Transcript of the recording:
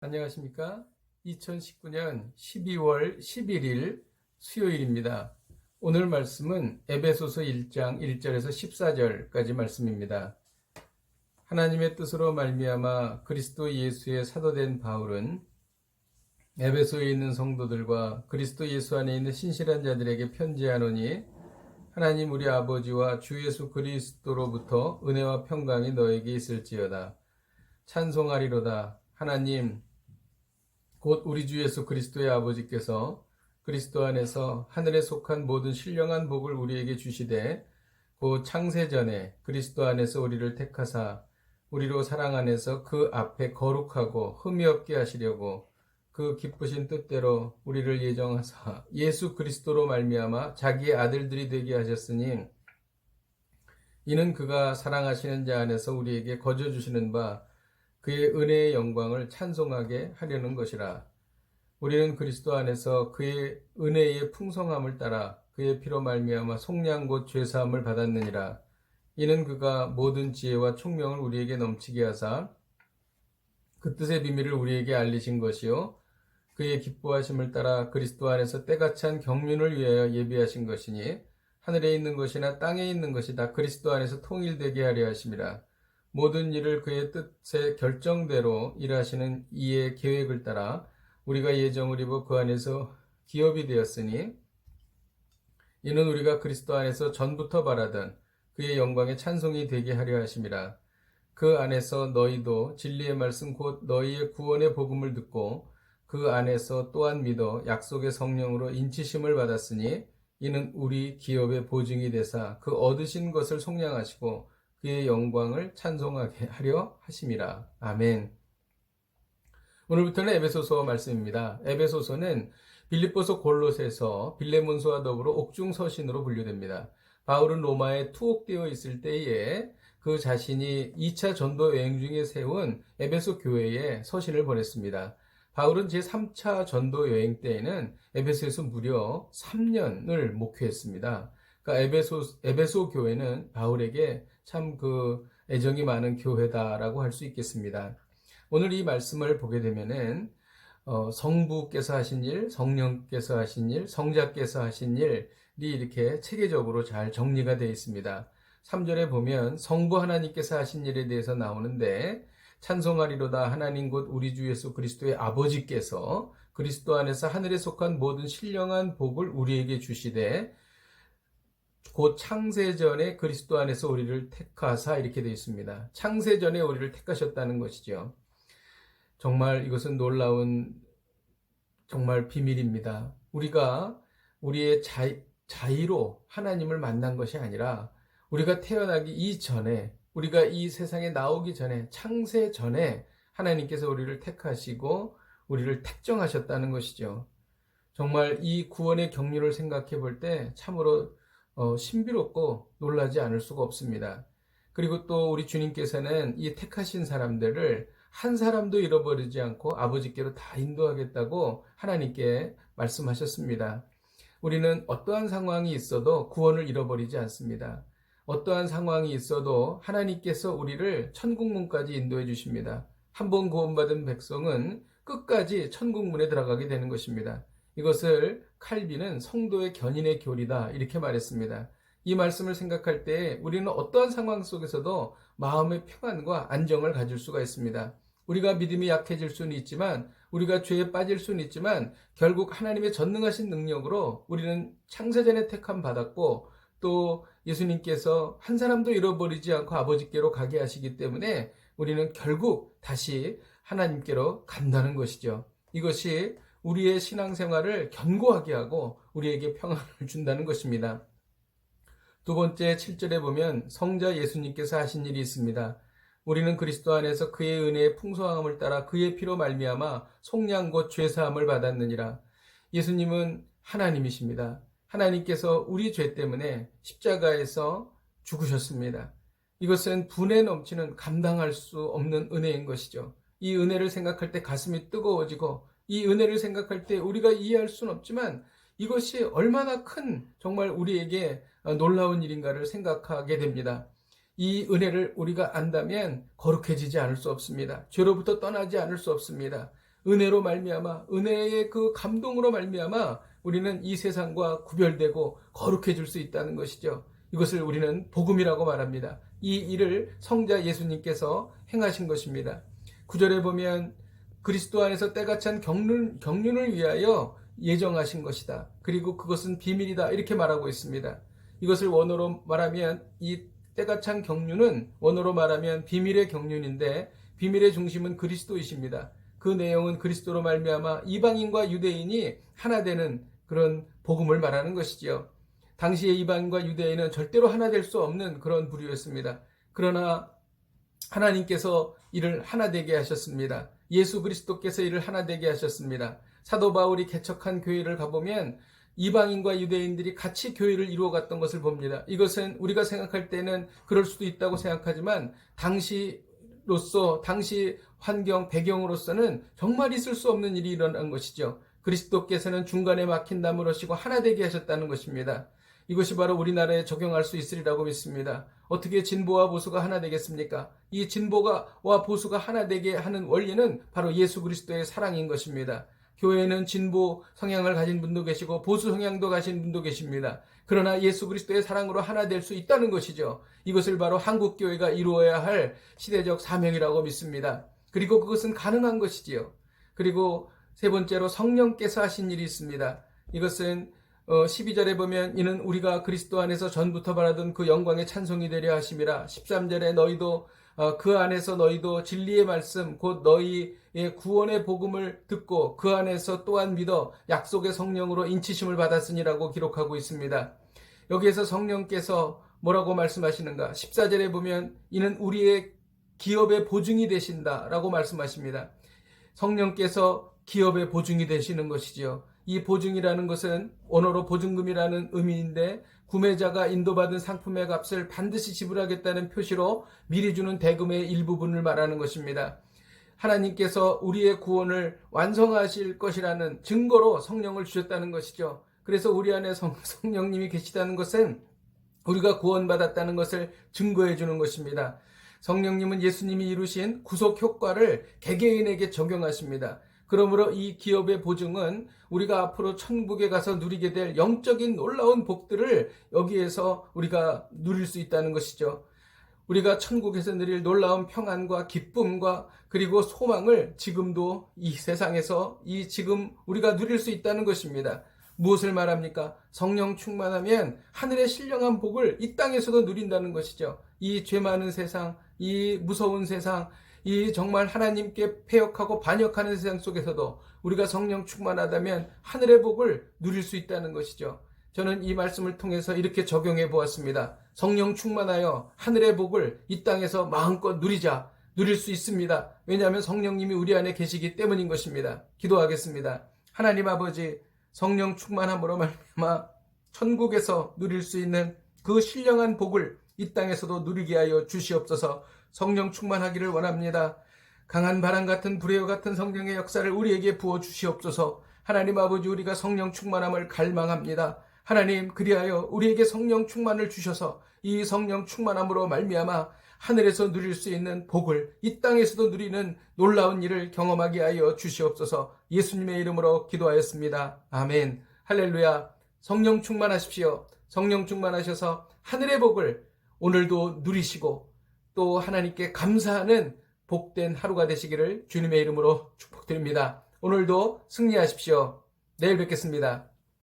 안녕하십니까? 2019년 12월 11일 수요일입니다. 오늘 말씀은 에베소서 1장 1절에서 14절까지 말씀입니다. 하나님의 뜻으로 말미암아 그리스도 예수의 사도된 바울은 에베소에 있는 성도들과 그리스도 예수 안에 있는 신실한 자들에게 편지하노니 하나님 우리 아버지와 주 예수 그리스도로부터 은혜와 평강이 너에게 있을지어다. 찬송하리로다. 하나님 곧 우리 주 예수 그리스도의 아버지께서 그리스도 안에서 하늘에 속한 모든 신령한 복을 우리에게 주시되 곧 창세전에 그리스도 안에서 우리를 택하사 우리로 사랑 안에서 그 앞에 거룩하고 흠이 없게 하시려고 그 기쁘신 뜻대로 우리를 예정하사 예수 그리스도로 말미암아 자기의 아들들이 되게 하셨으니 이는 그가 사랑하시는 자 안에서 우리에게 거저 주시는 바 그의 은혜의 영광을 찬송하게 하려는 것이라. 우리는 그리스도 안에서 그의 은혜의 풍성함을 따라 그의 피로 말미암아 속량 곧 죄사함을 받았느니라. 이는 그가 모든 지혜와 총명을 우리에게 넘치게 하사 그 뜻의 비밀을 우리에게 알리신 것이요 그의 기뻐하심을 따라 그리스도 안에서 때가 찬 경륜을 위하여 예비하신 것이니 하늘에 있는 것이나 땅에 있는 것이 다 그리스도 안에서 통일되게 하려 하심이라. 모든 일을 그의 뜻의 결정대로 일하시는 이의 계획을 따라 우리가 예정을 입어 그 안에서 기업이 되었으니 이는 우리가 그리스도 안에서 전부터 바라던 그의 영광의 찬송이 되게 하려 하심이라. 그 안에서 너희도 진리의 말씀 곧 너희의 구원의 복음을 듣고 그 안에서 또한 믿어 약속의 성령으로 인치심을 받았으니 이는 우리 기업의 보증이 되사 그 얻으신 것을 속량하시고 그의 영광을 찬송하게 하려 하심이라. 아멘. 오늘부터는 에베소서 말씀입니다. 에베소서는 빌립보서, 골로새서, 빌레몬서와 더불어 옥중서신으로 분류됩니다. 바울은 로마에 투옥되어 있을 때에 그 자신이 2차 전도 여행 중에 세운 에베소 교회에 서신을 보냈습니다. 바울은 제3차 전도 여행 때에는 에베소에서 무려 3년을 목회했습니다. 그러니까 에베소 교회는 바울에게 참 애정이 많은 교회다라고 할 수 있겠습니다. 오늘 이 말씀을 보게 되면은 성부께서 하신 일, 성령께서 하신 일, 성자께서 하신 일이 이렇게 체계적으로 잘 정리가 되어 있습니다. 3절에 보면 성부 하나님께서 하신 일에 대해서 나오는데 찬송하리로다. 하나님 곧 우리 주 예수 그리스도의 아버지께서 그리스도 안에서 하늘에 속한 모든 신령한 복을 우리에게 주시되 곧 창세전에 그리스도 안에서 우리를 택하사 이렇게 되어 있습니다. 창세전에 우리를 택하셨다는 것이죠. 정말 이것은 놀라운 정말 비밀입니다. 우리가 우리의 자의로 하나님을 만난 것이 아니라 우리가 태어나기 이전에 우리가 이 세상에 나오기 전에 창세 전에 하나님께서 우리를 택하시고 우리를 택정하셨다는 것이죠. 정말 이 구원의 경륜을 생각해 볼 때 참으로 신비롭고 놀라지 않을 수가 없습니다. 그리고 또 우리 주님께서는 이 택하신 사람들을 한 사람도 잃어버리지 않고 아버지께로 다 인도하겠다고 하나님께 말씀하셨습니다. 우리는 어떠한 상황이 있어도 구원을 잃어버리지 않습니다. 어떠한 상황이 있어도 하나님께서 우리를 천국문까지 인도해 주십니다. 한번 구원받은 백성은 끝까지 천국문에 들어가게 되는 것입니다. 이것을 칼빈은 성도의 견인의 교리다 이렇게 말했습니다. 이 말씀을 생각할 때 우리는 어떠한 상황 속에서도 마음의 평안과 안정을 가질 수가 있습니다. 우리가 믿음이 약해질 수는 있지만 우리가 죄에 빠질 수는 있지만 결국 하나님의 전능하신 능력으로 우리는 창세전에 택함 받았고 또 예수님께서 한 사람도 잃어버리지 않고 아버지께로 가게 하시기 때문에 우리는 결국 다시 하나님께로 간다는 것이죠. 이것이 우리의 신앙생활을 견고하게 하고 우리에게 평안을 준다는 것입니다. 두 번째 7절에 보면 성자 예수님께서 하신 일이 있습니다. 우리는 그리스도 안에서 그의 은혜의 풍성함을 따라 그의 피로 말미암아 속량 곧 죄사함을 받았느니라. 예수님은 하나님이십니다. 하나님께서 우리 죄 때문에 십자가에서 죽으셨습니다. 이것은 분에 넘치는 감당할 수 없는 은혜인 것이죠. 이 은혜를 생각할 때 가슴이 뜨거워지고 이 은혜를 생각할 때 우리가 이해할 수는 없지만 이것이 얼마나 큰 정말 우리에게 놀라운 일인가를 생각하게 됩니다. 이 은혜를 우리가 안다면 거룩해지지 않을 수 없습니다. 죄로부터 떠나지 않을 수 없습니다. 은혜로 말미암아, 은혜의 그 감동으로 말미암아 우리는 이 세상과 구별되고 거룩해질 수 있다는 것이죠. 이것을 우리는 복음이라고 말합니다. 이 일을 성자 예수님께서 행하신 것입니다. 9절에 보면 그리스도 안에서 때가 찬 경륜을 위하여 예정하신 것이다. 그리고 그것은 비밀이다. 이렇게 말하고 있습니다. 이것을 원어로 말하면 이 때가 찬 경륜은 원어로 말하면 비밀의 경륜인데 비밀의 중심은 그리스도이십니다. 그 내용은 그리스도로 말미암아 이방인과 유대인이 하나 되는 그런 복음을 말하는 것이지요. 당시의 이방인과 유대인은 절대로 하나 될 수 없는 그런 부류였습니다. 그러나 하나님께서 이를 하나 되게 하셨습니다. 예수 그리스도께서 이를 하나 되게 하셨습니다. 사도 바울이 개척한 교회를 가보면 이방인과 유대인들이 같이 교회를 이루어갔던 것을 봅니다. 이것은 우리가 생각할 때는 그럴 수도 있다고 생각하지만 당시 환경, 배경으로서는 정말 있을 수 없는 일이 일어난 것이죠. 그리스도께서는 중간에 막힌 나무로 시고 하나 되게 하셨다는 것입니다. 이것이 바로 우리나라에 적용할 수 있으리라고 믿습니다. 어떻게 진보와 보수가 하나 되겠습니까? 이 진보와 보수가 하나 되게 하는 원리는 바로 예수 그리스도의 사랑인 것입니다. 교회에는 진보 성향을 가진 분도 계시고 보수 성향도 가진 분도 계십니다. 그러나 예수 그리스도의 사랑으로 하나 될 수 있다는 것이죠. 이것을 바로 한국교회가 이루어야 할 시대적 사명이라고 믿습니다. 그리고 그것은 가능한 것이지요. 그리고 세 번째로 성령께서 하신 일이 있습니다. 이것은 12절에 보면 이는 우리가 그리스도 안에서 전부터 바라던 그 영광의 찬송이 되려 하심이라. 13절에 너희도 그 안에서 너희도 진리의 말씀 곧 너희의 구원의 복음을 듣고 그 안에서 또한 믿어 약속의 성령으로 인치심을 받았으니라고 기록하고 있습니다. 여기에서 성령께서 뭐라고 말씀하시는가? 14절에 보면 이는 우리의 기업의 보증이 되신다라고 말씀하십니다. 성령께서 기업의 보증이 되시는 것이지요. 이 보증이라는 것은 언어로 보증금이라는 의미인데 구매자가 인도받은 상품의 값을 반드시 지불하겠다는 표시로 미리 주는 대금의 일부분을 말하는 것입니다. 하나님께서 우리의 구원을 완성하실 것이라는 증거로 성령을 주셨다는 것이죠. 그래서 우리 안에 성령님이 계시다는 것은 우리가 구원받았다는 것을 증거해 주는 것입니다. 성령님은 예수님이 이루신 구속 효과를 개개인에게 적용하십니다. 그러므로 이 기업의 보증은 우리가 앞으로 천국에 가서 누리게 될 영적인 놀라운 복들을 여기에서 우리가 누릴 수 있다는 것이죠. 우리가 천국에서 누릴 놀라운 평안과 기쁨과 그리고 소망을 지금도 이 세상에서 지금 우리가 누릴 수 있다는 것입니다. 무엇을 말합니까? 성령 충만하면 하늘의 신령한 복을 이 땅에서도 누린다는 것이죠. 이 죄 많은 세상, 이 무서운 세상, 이 정말 하나님께 패역하고 반역하는 세상 속에서도 우리가 성령 충만하다면 하늘의 복을 누릴 수 있다는 것이죠. 저는 이 말씀을 통해서 이렇게 적용해 보았습니다. 성령 충만하여 하늘의 복을 이 땅에서 마음껏 누릴 수 있습니다. 왜냐하면 성령님이 우리 안에 계시기 때문인 것입니다. 기도하겠습니다. 하나님 아버지, 성령 충만함으로 말미암아 천국에서 누릴 수 있는 그 신령한 복을 이 땅에서도 누리게 하여 주시옵소서. 성령 충만하기를 원합니다. 강한 바람 같은 불의 같은 성령의 역사를 우리에게 부어 주시옵소서. 하나님 아버지, 우리가 성령 충만함을 갈망합니다. 하나님, 그리하여 우리에게 성령 충만을 주셔서 이 성령 충만함으로 말미암아 하늘에서 누릴 수 있는 복을 이 땅에서도 누리는 놀라운 일을 경험하게 하여 주시옵소서. 예수님의 이름으로 기도하였습니다. 아멘. 할렐루야. 성령 충만하십시오. 성령 충만하셔서 하늘의 복을 오늘도 누리시고 또 하나님께 감사하는 복된 하루가 되시기를 주님의 이름으로 축복드립니다. 오늘도 승리하십시오. 내일 뵙겠습니다.